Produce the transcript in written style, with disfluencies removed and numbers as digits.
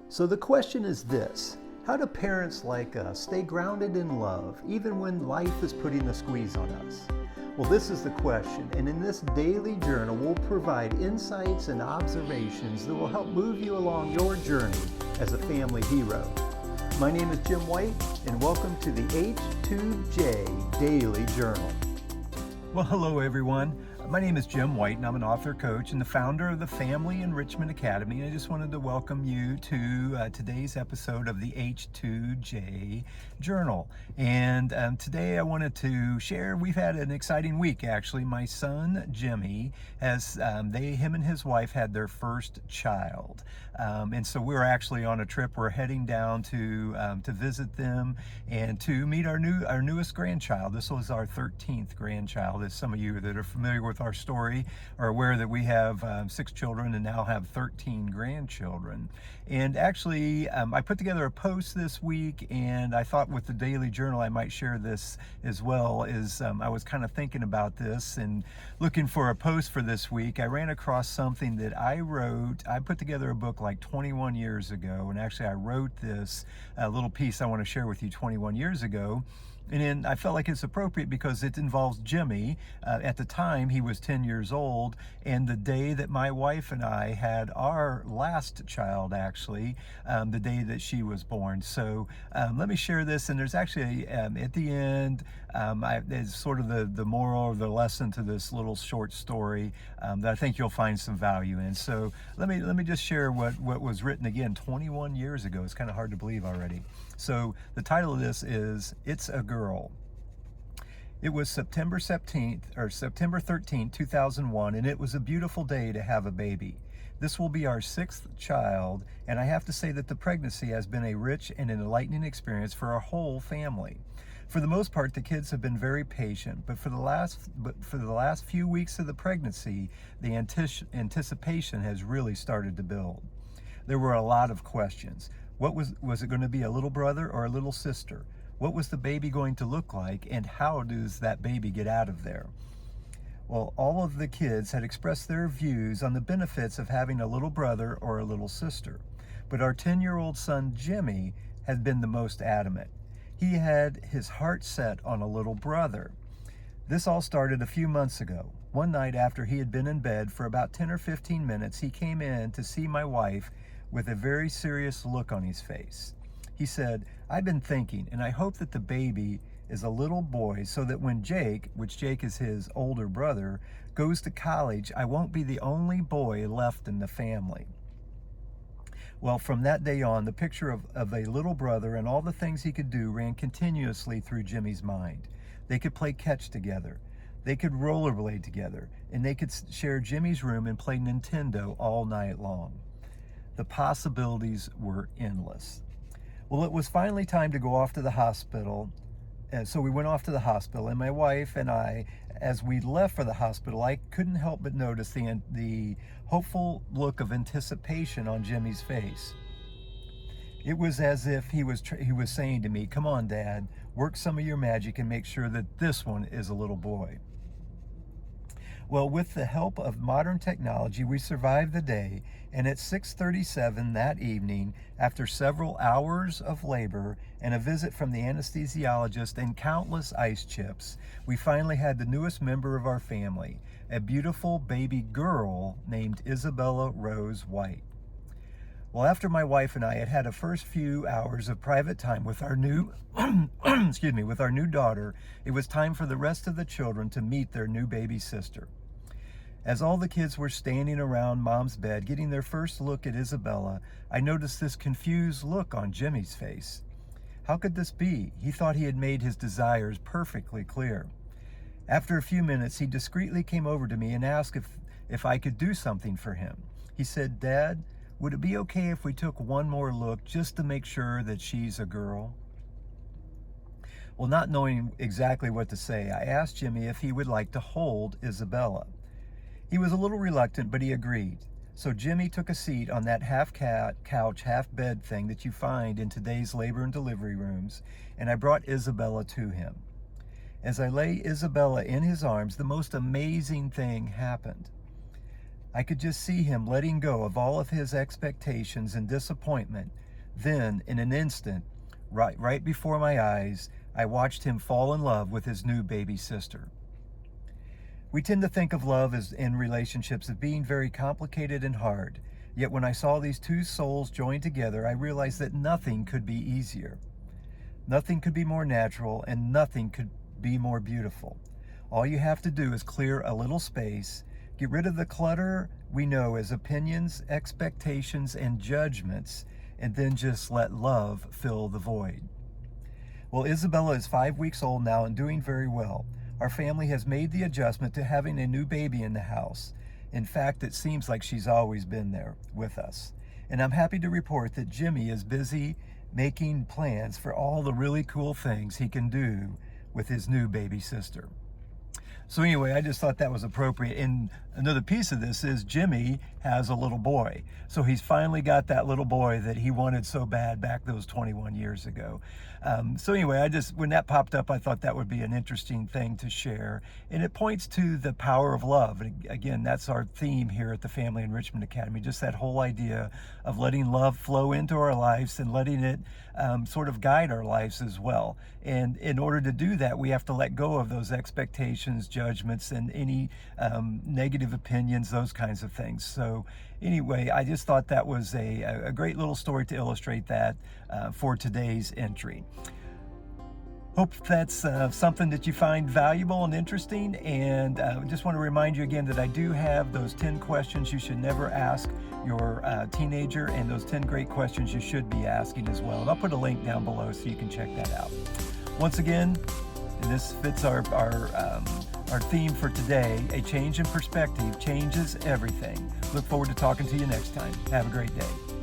So the question is this: how do parents like us stay grounded in love even when life is putting the squeeze on us? Well, this is the question, and in this daily journal, we'll provide insights and observations that will help move you along your journey as a family hero. My name is Jim White, and welcome to the H2J Daily Journal. Well, hello everyone. My name is Jim White, and I'm an author, coach, and the founder of the Family Enrichment Academy. And I just wanted to welcome you to today's episode of the H2J Journal. And today I wanted to share, we've had an exciting week actually. My son, Jimmy, him and his wife had their first child. And so we're actually on a trip. We're heading down to visit them and to meet our newest grandchild. This was our 13th grandchild. As some of you that are familiar with our story are aware that we have 6 children and now have 13 grandchildren. And actually, I put together a post this week, and I thought with the Daily Journal I might share this as well. I was kind of thinking about this and looking for a post for this week. I ran across something that I wrote. I put together a book like 21 years ago, and actually I wrote this little piece I want to share with you 21 years ago. And then I felt like it's appropriate because it involves Jimmy. At the time, he was 10 years old, and the day that my wife and I had our last child, actually, the day that she was born. So let me share this, and there's actually, at the end, it's sort of the moral or the lesson to this little short story that I think you'll find some value in. So let me just share what was written again 21 years ago. It's kind of hard to believe already. So the title of this is It's a Girl. It was September 13th, 2001, and it was a beautiful day to have a baby. This will be our 6th child, and I have to say that the pregnancy has been a rich and enlightening experience for our whole family. For the most part, the kids have been very patient, but for the last few weeks of the pregnancy, the anticipation has really started to build. There were a lot of questions. What was it going to be, a little brother or a little sister? What was the baby going to look like, and how does that baby get out of there? Well, all of the kids had expressed their views on the benefits of having a little brother or a little sister. But our 10-year-old son, Jimmy, had been the most adamant. He had his heart set on a little brother. This all started a few months ago. One night after he had been in bed for about 10 or 15 minutes, he came in to see my wife with a very serious look on his face. He said, "I've been thinking, and I hope that the baby is a little boy so that when Jake, which Jake is his older brother, goes to college, I won't be the only boy left in the family." Well, from that day on, the picture of a little brother and all the things he could do ran continuously through Jimmy's mind. They could play catch together. They could rollerblade together, and they could share Jimmy's room and play Nintendo all night long. The possibilities were endless. Well, it was finally time to go off to the hospital. And so we went off to the hospital, and my wife and I, as we left for the hospital, I couldn't help but notice the hopeful look of anticipation on Jimmy's face. It was as if he was saying to me, "Come on, Dad, work some of your magic and make sure that this one is a little boy." Well, with the help of modern technology, we survived the day, and at 6:37 that evening, after several hours of labor and a visit from the anesthesiologist and countless ice chips, we finally had the newest member of our family, a beautiful baby girl named Isabella Rose White. Well, after my wife and I had had a first few hours of private time with our new with our new daughter, it was time for the rest of the children to meet their new baby sister. As all the kids were standing around Mom's bed getting their first look at Isabella, I noticed this confused look on Jimmy's face. How could this be? He thought he had made his desires perfectly clear. After a few minutes, he discreetly came over to me and asked if I could do something for him. He said, "Dad, would it be okay if we took one more look just to make sure that she's a girl?" Well, not knowing exactly what to say, I asked Jimmy if he would like to hold Isabella. He was a little reluctant, but he agreed. So Jimmy took a seat on that half couch, half bed thing that you find in today's labor and delivery rooms, and I brought Isabella to him. As I lay Isabella in his arms, the most amazing thing happened. I could just see him letting go of all of his expectations and disappointment. Then, in an instant, right before my eyes, I watched him fall in love with his new baby sister. We tend to think of love in relationships as being very complicated and hard. Yet when I saw these two souls join together, I realized that nothing could be easier. Nothing could be more natural, and nothing could be more beautiful. All you have to do is clear a little space, get rid of the clutter we know as opinions, expectations, and judgments, and then just let love fill the void. Well, Isabella is 5 weeks old now and doing very well. Our family has made the adjustment to having a new baby in the house. In fact, it seems like she's always been there with us. And I'm happy to report that Jimmy is busy making plans for all the really cool things he can do with his new baby sister. So anyway, I just thought that was appropriate. And another piece of this is Jimmy has a little boy. So he's finally got that little boy that he wanted so bad back those 21 years ago. So anyway, when that popped up, I thought that would be an interesting thing to share. And it points to the power of love. And again, that's our theme here at the Family Enrichment Academy, just that whole idea of letting love flow into our lives and letting it sort of guide our lives as well. And in order to do that, we have to let go of those expectations, judgments, and any negative opinions, those kinds of things. So anyway, I just thought that was a great little story to illustrate that for today's entry. Hope that's something that you find valuable and interesting, and just want to remind you again that I do have those 10 questions you should never ask your teenager, and those 10 great questions you should be asking as well. And I'll put a link down below so you can check that out. Once again, and this fits our theme for today, a change in perspective changes everything. Look forward to talking to you next time. Have a great day.